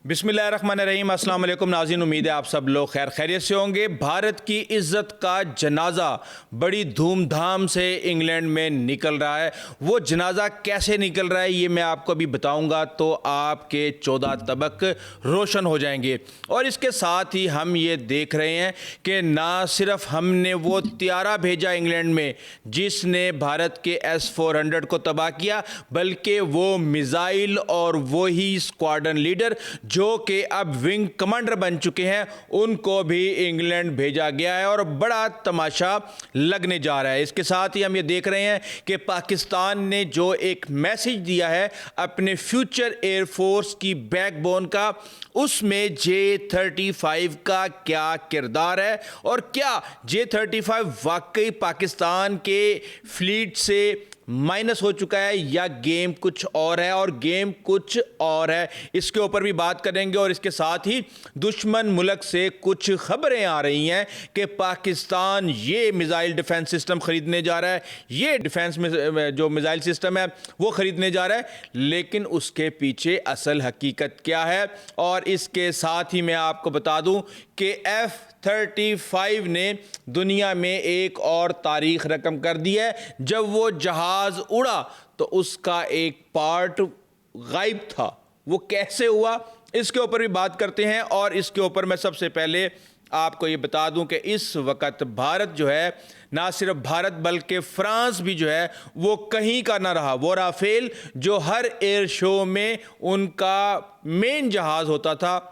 बिस्मिल्लाहिर्रहमानिर्रहीम। अस्सलाम वालेकुम नाज़रीन, उम्मीद है आप सब लोग खैर खैरियत से होंगे। भारत की इज़्ज़त का जनाजा बड़ी धूमधाम से इंग्लैंड में निकल रहा है। वो जनाजा कैसे निकल रहा है ये मैं आपको अभी बताऊंगा, तो आपके 14 तबक रोशन हो जाएंगे। और इसके साथ ही हम ये देख रहे हैं कि ना सिर्फ हमने वो त्यारा भेजा इंग्लैंड में जिसने भारत के S-400 को तबाह किया, बल्कि वो मिज़ाइल और वही स्क्वाड्रन लीडर जो कि अब विंग कमांडर बन चुके हैं उनको भी इंग्लैंड भेजा गया है और बड़ा तमाशा लगने जा रहा है। इसके साथ ही हम ये देख रहे हैं कि पाकिस्तान ने जो एक मैसेज दिया है अपने फ्यूचर एयरफोर्स की बैकबोन का, उसमें J-35 का क्या किरदार है और क्या J-35 वाकई पाकिस्तान के फ्लीट से माइनस हो चुका है या गेम कुछ और है। और गेम कुछ और है, इसके ऊपर भी बात करेंगे। और इसके साथ ही दुश्मन मुल्क से कुछ खबरें आ रही हैं कि पाकिस्तान ये मिसाइल डिफेंस सिस्टम खरीदने जा रहा है, ये डिफेंस में जो मिसाइल सिस्टम है वो खरीदने जा रहा है, लेकिन उसके पीछे असल हकीकत क्या है। और इसके साथ ही मैं आपको बता दूं कि F-35 ने दुनिया में एक और तारीख रकम कर दी है। जब वो जहाज उड़ा तो उसका एक पार्ट गायब था, वो कैसे हुआ इसके ऊपर भी बात करते हैं। और इसके ऊपर मैं सबसे पहले आपको ये बता दूं कि इस वक्त भारत जो है, ना सिर्फ भारत बल्कि फ्रांस भी जो है वो कहीं का ना रहा। वो राफेल जो हर एयर शो में उनका मेन जहाज होता था,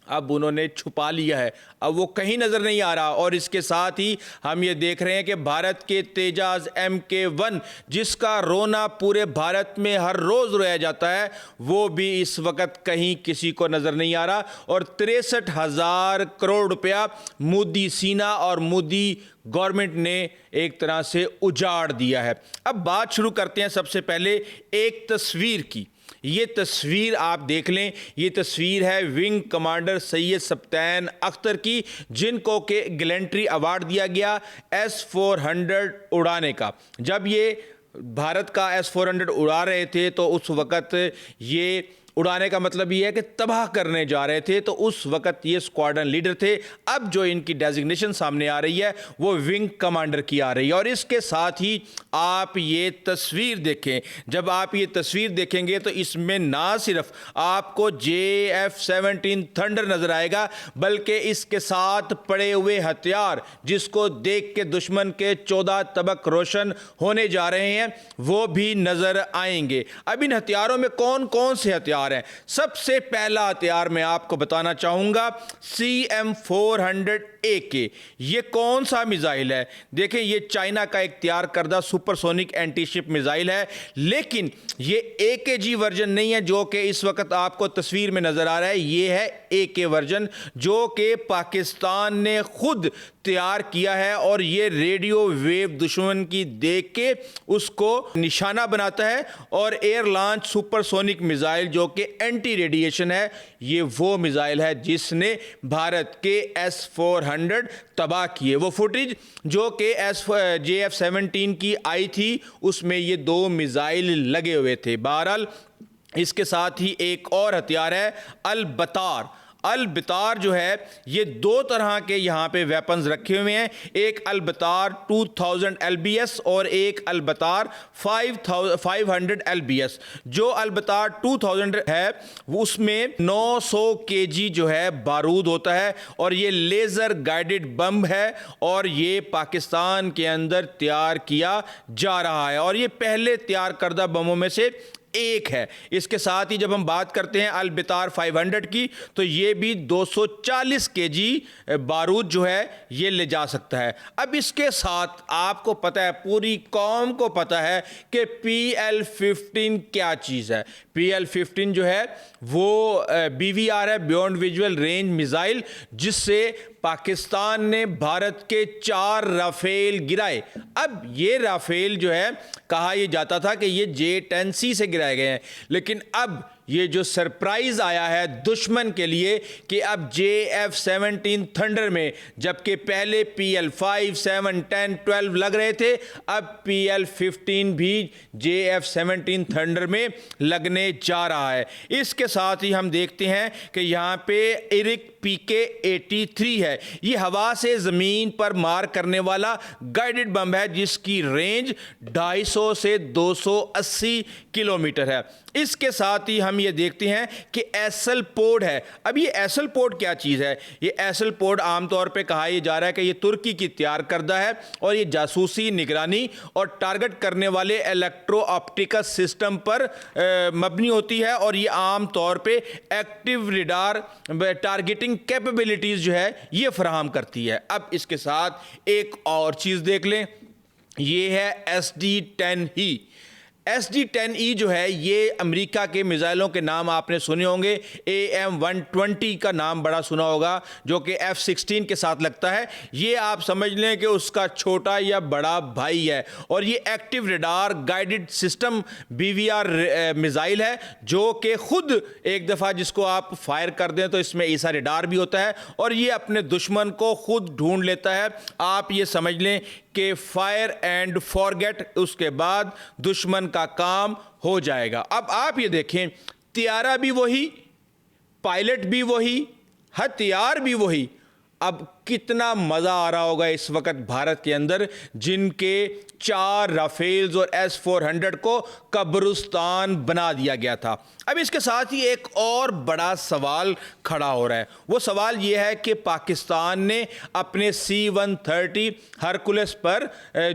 अब उन्होंने छुपा लिया है, अब वो कहीं नज़र नहीं आ रहा। और इसके साथ ही हम ये देख रहे हैं कि भारत के तेजाज MK1 जिसका रोना पूरे भारत में हर रोज़ रोया जाता है, वो भी इस वक्त कहीं किसी को नज़र नहीं आ रहा। और 63,000 करोड़ रुपया मोदी सीना और मोदी गवर्नमेंट ने एक तरह से उजाड़ दिया है। अब बात शुरू करते हैं सबसे पहले एक तस्वीर की। ये तस्वीर आप देख लें, ये तस्वीर है विंग कमांडर सैयद सप्तान अख्तर की, जिनको के गैलेंट्री अवार्ड दिया गया S-400 उड़ाने का। जब ये भारत का S-400 उड़ा रहे थे तो उस वक़्त ये उड़ाने का मतलब ये है कि तबाह करने जा रहे थे, तो उस वक़्त ये स्क्वाड्रन लीडर थे। अब जो इनकी डेजिग्नेशन सामने आ रही है वो विंग कमांडर की आ रही है। और इसके साथ ही आप ये तस्वीर देखें, जब आप ये तस्वीर देखेंगे तो इसमें ना सिर्फ आपको JF-17 थंडर नज़र आएगा, बल्कि इसके साथ पड़े हुए हथियार जिसको देख के दुश्मन के 14 तबक रोशन होने जा रहे हैं वो भी नज़र आएंगे। अब इन हथियारों में कौन कौन से हथियार हैं? सबसे पहला हथियार मैं आपको बताना चाहूंगा CM-400AK। ये कौन सा मिसाइल है? देखें, ये चाइना का एक तैयार करदा सुपरसोनिक एंटीशिप मिसाइल है, लेकिन ये AKG वर्जन नहीं है जो कि इस वक्त आपको तस्वीर में नजर आ रहा है। ये है AK वर्जन जो कि पाकिस्तान ने खुद तैयार किया है। और ये रेडियो वेव दुश्मन की देख के उसको निशाना बनाता है। और एयर लॉन्च सुपरसोनिक मिसाइल जो कि एंटी रेडिएशन है, ये वो मिसाइल है जिसने भारत के S-400 तबाह किए। वो फुटेज जो कि JF-17 की आई थी उसमें ये दो मिसाइल लगे हुए थे। बहरहाल इसके साथ ही एक और हथियार है अल-बतार। अल-बतार जो है ये दो तरह के यहाँ पे वेपन्स रखे हुए हैं, एक अल-बतार 2000 LBS और एक अल-बतार 500 LBS। जो अल-बतार 2000 है उसमें 900 kg जो है बारूद होता है और ये लेज़र गाइडेड बम है और ये पाकिस्तान के अंदर तैयार किया जा रहा है और ये पहले तैयार करदा बमों में से एक है। इसके साथ ही जब हम बात करते हैं अल-बतार 500 की, तो ये भी 240 kg बारूद जो है ये ले जा सकता है। अब इसके साथ आपको पता है, पूरी कौम को पता है कि PL-15 क्या चीज़ है। PL-15 जो है वो BVR है, बियॉन्ड विजुअल रेंज मिसाइल, जिससे पाकिस्तान ने भारत के 4 राफेल गिराए। अब ये राफेल जो है, कहा यह जाता था कि ये J-10C से गिराए गए हैं, लेकिन अब یہ جو سرپرائز آیا ہے دشمن کے لیے کہ اب JF-17 تھنڈر میں جبکہ پہلے PL-5, 7, 10, 12 لگ رہے تھے، اب PL-15 بھی JF-17 تھنڈر میں لگنے جا رہا ہے۔ اس کے ساتھ ہی ہم دیکھتے ہیں کہ یہاں پہ ایرک PK-83 ہے، یہ ہوا سے زمین پر مار کرنے والا گائیڈڈ بم ہے جس کی رینج 250 سے 280 کلومیٹر ہے۔ اس کے ساتھ ہی ہم یہ دیکھتے ہیں کہ ایسل پوڈ ہے۔ اب یہ ایسل پوڈ کیا چیز ہے؟ یہ ایسل پوڈ عام طور پہ کہا یہ جا رہا ہے کہ یہ ترکی کی تیار کردہ ہے اور یہ جاسوسی، نگرانی اور ٹارگٹ کرنے والے الیکٹرو آپٹیکل سسٹم پر مبنی ہوتی ہے، اور یہ عام طور پہ ایکٹیو ریڈار ٹارگیٹنگ کیپیبلٹیز جو ہے یہ فراہم کرتی ہے۔ اب اس کے ساتھ ایک اور چیز دیکھ لیں، یہ ہے SD-10E۔ SD-10E جو ہے یہ امریکہ کے میزائلوں کے نام آپ نے سنے ہوں گے۔ AM-120 کا نام بڑا سنا ہوگا جو کہ F-16 کے ساتھ لگتا ہے۔ یہ آپ سمجھ لیں کہ اس کا چھوٹا یا بڑا بھائی ہے، اور یہ active radar guided system BVR missile ہے جو کہ خود ایک دفعہ جس کو آپ فائر کر دیں تو اس میں ایسا ریڈار بھی ہوتا ہے اور یہ اپنے دشمن کو خود ڈھونڈ لیتا ہے۔ آپ یہ سمجھ لیں کہ فائر اینڈ فارگیٹ، اس کے بعد دشمن کا کام ہو جائے گا۔ اب آپ یہ دیکھیں، طیارہ بھی وہی، پائلٹ بھی وہی، ہتھیار بھی وہی۔ اب کتنا مزہ آ رہا ہوگا اس وقت بھارت کے اندر، جن کے 4 رافیلز اور S-400 کو قبرستان بنا دیا گیا تھا۔ اب اس کے ساتھ ہی ایک اور بڑا سوال کھڑا ہو رہا ہے، وہ سوال یہ ہے کہ پاکستان نے اپنے C-130 ہرکولس پر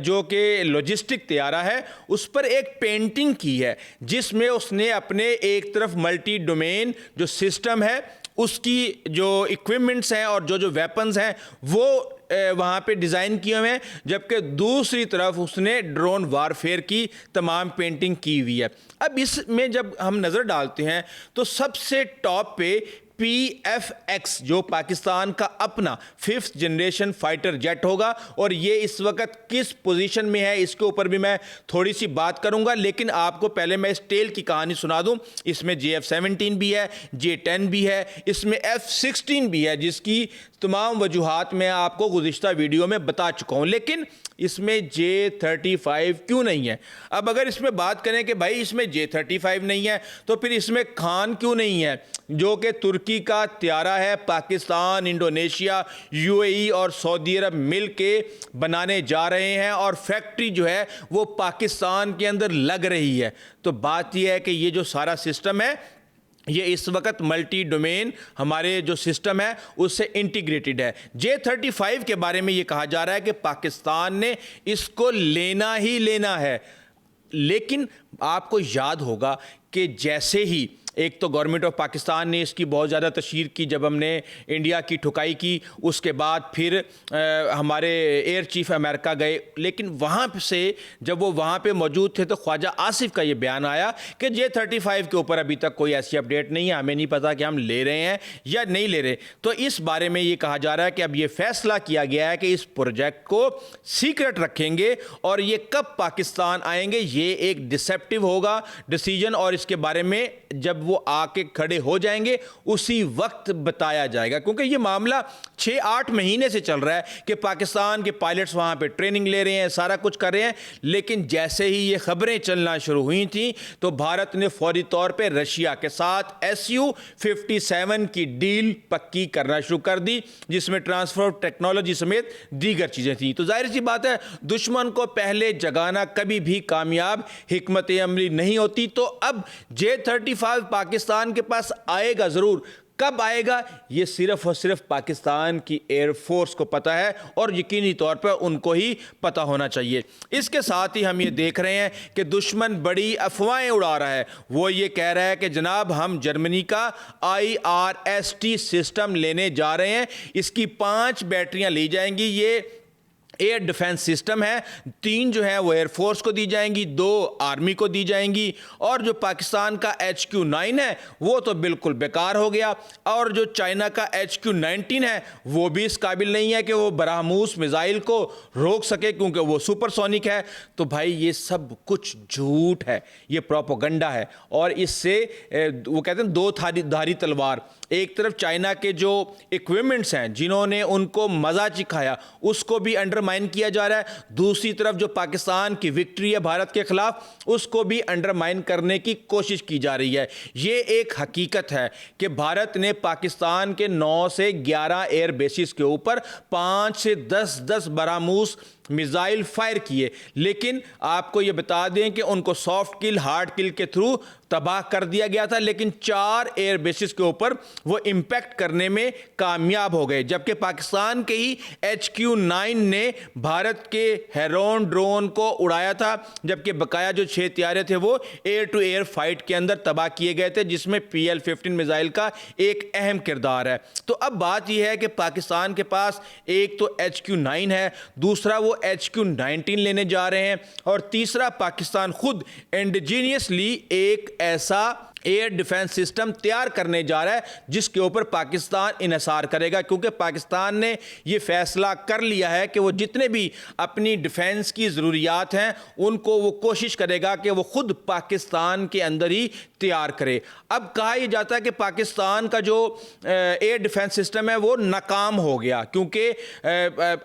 جو کہ لاجسٹک طیارہ ہے اس پر ایک پینٹنگ کی ہے جس میں اس نے اپنے ایک طرف ملٹی ڈومین جو سسٹم ہے اس کی جو ایکوپمنٹس ہیں اور جو ویپنز ہیں وہ وہاں پہ ڈیزائن کیے ہوئے ہیں، جبکہ دوسری طرف اس نے ڈرون وارفیئر کی تمام پینٹنگ کی ہوئی ہے۔ اب اس میں جب ہم نظر ڈالتے ہیں تو سب سے ٹاپ پہ PF-X جو پاکستان کا اپنا 5th جنریشن فائٹر جیٹ ہوگا، اور یہ اس وقت کس پوزیشن میں ہے اس کے اوپر بھی میں تھوڑی سی بات کروں گا، لیکن آپ کو پہلے میں اس ٹیل کی کہانی سنا دوں۔ اس میں JF-17 بھی ہے، J-10 بھی ہے، اس میں F-16 بھی ہے جس کی تمام وجوہات میں آپ کو گزشتہ ویڈیو میں بتا چکا ہوں، لیکن اس میں J-35 کیوں نہیں ہے؟ اب اگر اس میں بات کریں کہ بھائی اس میں J-35 نہیں ہے تو پھر اس میں خان کیوں نہیں ہے جو کہ ترکی کا طیارہ ہے، پاکستان، انڈونیشیا، UAE اور سعودی عرب مل کے بنانے جا رہے ہیں اور فیکٹری جو ہے وہ پاکستان کے اندر لگ رہی ہے۔ تو بات یہ ہے کہ یہ جو سارا سسٹم ہے یہ اس وقت ملٹی ڈومین ہمارے جو سسٹم ہے اس سے انٹیگریٹڈ ہے۔ J-35 کے بارے میں یہ کہا جا رہا ہے کہ پاکستان نے اس کو لینا ہی لینا ہے، لیکن آپ کو یاد ہوگا کہ جیسے ہی ایک تو گورنمنٹ آف پاکستان نے اس کی بہت زیادہ تشہیر کی جب ہم نے انڈیا کی ٹھکائی کی، اس کے بعد پھر ہمارے ایئر چیف امریکہ گئے، لیکن وہاں سے جب وہ وہاں پہ موجود تھے تو خواجہ آصف کا یہ بیان آیا کہ J-35 کے اوپر ابھی تک کوئی ایسی اپڈیٹ نہیں ہے، ہمیں نہیں پتا کہ ہم لے رہے ہیں یا نہیں لے رہے۔ تو اس بارے میں یہ کہا جا رہا ہے کہ اب یہ فیصلہ کیا گیا ہے کہ اس پروجیکٹ کو سیکرٹ رکھیں گے اور یہ کب پاکستان آئیں گے یہ ایک ڈسیپٹیو ہوگا ڈیسیجن، اور اس کے بارے میں جب وہ آ کے کھڑے ہو جائیں گے اسی وقت بتایا جائے گا، کیونکہ یہ معاملہ 6-8 مہینے سے چل رہا ہے کہ پاکستان کے پائلٹس وہاں پہ ٹریننگ لے رہے ہیں، سارا کچھ کر رہے ہیں، لیکن جیسے ہی یہ خبریں چلنا شروع ہوئی تھیں تو بھارت نے فوری طور پہ رشیا کے ساتھ SU-57 کی ڈیل پکی کرنا شروع کر دی جس میں ٹرانسفر ٹیکنالوجی سمیت دیگر چیزیں تھیں۔ تو ظاہر سی بات ہے دشمن کو پہلے جگانا کبھی بھی کامیاب حکمت عملی نہیں ہوتی، تو اب J-35 پاکستان کے پاس آئے گا ضرور، کب آئے گا یہ صرف اور صرف پاکستان کی ایئر فورس کو پتہ ہے اور یقینی طور پر ان کو ہی پتہ ہونا چاہیے۔ اس کے ساتھ ہی ہم یہ دیکھ رہے ہیں کہ دشمن بڑی افواہیں اڑا رہا ہے، وہ یہ کہہ رہا ہے کہ جناب ہم جرمنی کا IRST سسٹم لینے جا رہے ہیں، اس کی 5 بیٹریاں لی جائیں گی، یہ एयर डिफेंस सिस्टम है, 3 जो है वो एयर फोर्स को दी जाएंगी, 2 आर्मी को दी जाएंगी, और जो पाकिस्तान का HQ-9 है वो तो बिल्कुल बेकार हो गया, और जो चाइना का HQ-19 है वो भी इस काबिल नहीं है कि वो बरहमूस मिसाइल को रोक सके क्योंकि वो सुपरसोनिक है। तो भाई ये सब कुछ झूठ है, ये प्रोपेगेंडा है, और इससे वो कहते हैं दो धारी तलवार। एक तरफ चाइना के जो इक्विपमेंट्स हैं जिन्होंने उनको मज़ा चिखाया उसको भी अंडरमाइन किया जा रहा है, दूसरी तरफ जो पाकिस्तान की विक्ट्री है भारत के खिलाफ उसको भी अंडरमाइन करने की कोशिश की जा रही है। ये एक हकीकत है कि भारत ने पाकिस्तान के 9 से 11 एयर बेसिस के ऊपर 5 से 10 बरामूस मिसाइल फायर किए, लेकिन आपको ये बता दें कि उनको सॉफ्ट किल हार्ड किल के थ्रू तबाह कर दिया गया था, लेकिन 4 एयर बेसिस के ऊपर वो इंपैक्ट करने में कामयाब हो गए, जबकि पाकिस्तान के ही HQ-9 ने भारत के हेरोन ड्रोन को उड़ाया था, जबकि बकाया जो 6 त्यारे थे वो एयर टू एयर फाइट के अंदर तबाह किए गए थे, जिसमें PL-15 मिसाइल का एक अहम किरदार है। तो अब बात यह है कि पाकिस्तान के पास एक तो HQ-9 है, दूसरा वो HQ-19 लेने जा रहे हैं, और तीसरा पाकिस्तान खुद इंडिजीनियसली एक ऐसा एयर डिफेंस सिस्टम तैयार करने जा रहा है जिसके ऊपर पाकिस्तान इन्हिसार करेगा, क्योंकि पाकिस्तान ने यह फैसला कर लिया है कि वो जितने भी अपनी डिफेंस की ज़रूरियात हैं उनको वो कोशिश करेगा कि वो खुद पाकिस्तान के अंदर ही तैयार करे। अब कहा यह जाता है कि पाकिस्तान का जो एयर डिफेंस सिस्टम है वो नाकाम हो गया क्योंकि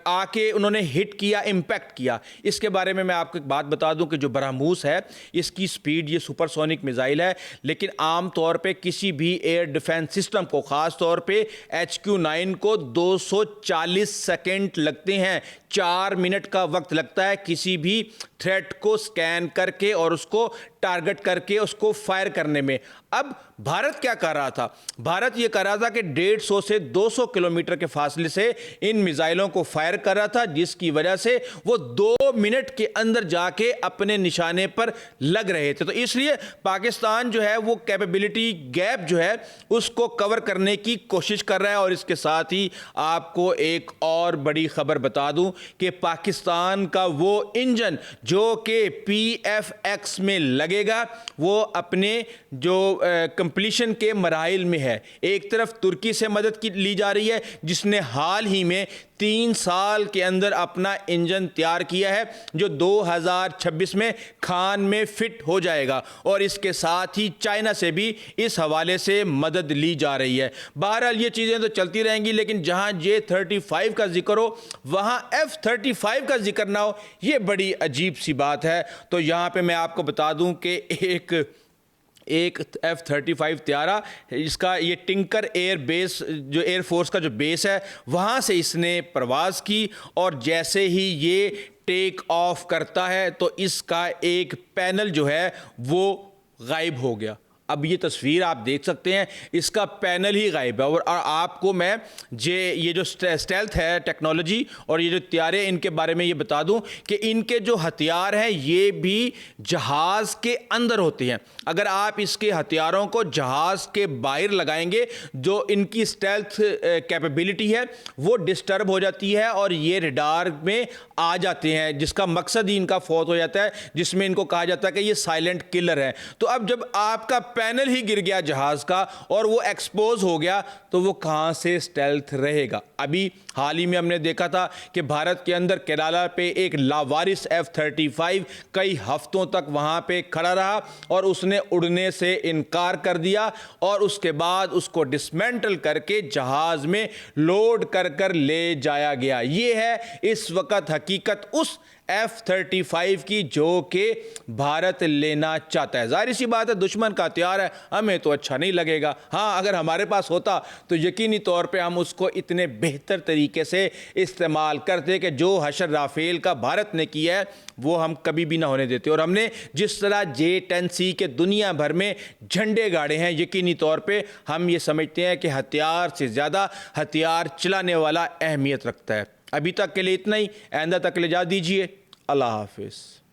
आके उन्होंने हिट किया, इम्पैक्ट किया। इसके बारे में मैं आपको एक बात बता दूं कि जो बरहमूस है इसकी स्पीड, ये सुपरसोनिक मिसाइल है, लेकिन आम तौर पे किसी भी एयर डिफेंस सिस्टम को, खास तौर पे HQ-9 को 240 सेकंड लगते हैं, 4 मिनट का वक्त लगता है किसी भी थ्रेट को स्कैन करके और उसको टारगेट करके उसको फायर करने में। अब भारत क्या कर रहा था? भारत ये कर रहा था कि 150 से 200 किलोमीटर के फासले से इन मिसाइलों को फायर कर रहा था, जिसकी वजह से वो 2 मिनट के अंदर जाके अपने निशाने पर लग रहे थे। तो इसलिए पाकिस्तान जो है वो कैपेबिलिटी गैप जो है उसको कवर करने की कोशिश कर रहा है। और इसके साथ ही आपको एक और बड़ी खबर बता दूं कि पाकिस्तान का वो इंजन जो कि PFX में लगेगा वो अपने जो कंप्लीशन के मराहिल में है। एक तरफ तुर्की से मदद की ली जा रही है जिसने हाल ही में 3 साल के अंदर अपना इंजन तैयार किया है जो 2026 में खान में फिट हो जाएगा, और इसके साथ ही चाइना से भी इस हवाले से मदद ली जा रही है। बहरहाल ये चीज़ें तो चलती रहेंगी, लेकिन जहां J-35 का जिक्र हो वहां F-35 का जिक्र ना हो, ये बड़ी अजीब सी बात है। तो यहां पे मैं आपको बता दूं कि एक F-35 त्यारा, इसका ये टिंकर एयर बेस, जो एयर फोर्स का जो बेस है वहाँ से इसने प्रवास की, और जैसे ही ये टेक ऑफ करता है तो इसका एक पैनल जो है वो गायब हो गया। अब ये तस्वीर आप देख सकते हैं, इसका पैनल ही गायब है। और आपको मैं ये जो स्टेल्थ है टेक्नोलॉजी और ये जो त्यारे, इनके बारे में ये बता दूं कि इनके जो हथियार हैं ये भी जहाज़ के अंदर होते हैं। अगर आप इसके हथियारों को जहाज़ के बाहर लगाएंगे, जो इनकी स्टेल्थ कैपेबिलिटी है वो डिस्टर्ब हो जाती है और ये रडार में आ जाते हैं, जिसका मकसद ही इनका फौत हो जाता है, जिसमें इनको कहा जाता है कि ये साइलेंट किलर है। तो अब जब आपका पैनल ही गिर गया जहाज का और वो एक्सपोज हो गया तो वो कहां से स्टेल्थ रहेगा? अभी हाल ही में हमने देखा था कि भारत के अंदर केराला पे एक लावारिस F-35 कई हफ्तों तक वहां पे खड़ा रहा और उसने उड़ने से इनकार कर दिया, और उसके बाद उसको डिसमेंटल करके जहाज में लोड कर कर ले जाया गया। ये है इस वक्त हकीकत उस F-35 की जो कि भारत लेना चाहता है। जाहिर सी बात है, दुश्मन का हथियार है, हमें तो अच्छा नहीं लगेगा। हाँ, अगर हमारे पास होता तो यकीनी तौर पे हम उसको इतने बेहतर तरीके से इस्तेमाल करते कि जो हशर राफेल का भारत ने किया है वो हम कभी भी ना होने देते। और हमने जिस तरह J-10C के दुनिया भर में झंडे गाड़े हैं, यकीनी तौर पे हम ये समझते हैं कि हथियार से ज़्यादा हथियार चलाने वाला अहमियत रखता है। अभी तक के लिए इतना ही, आइंदा तक ले जा दीजिए। अल्लाह हाफिज़।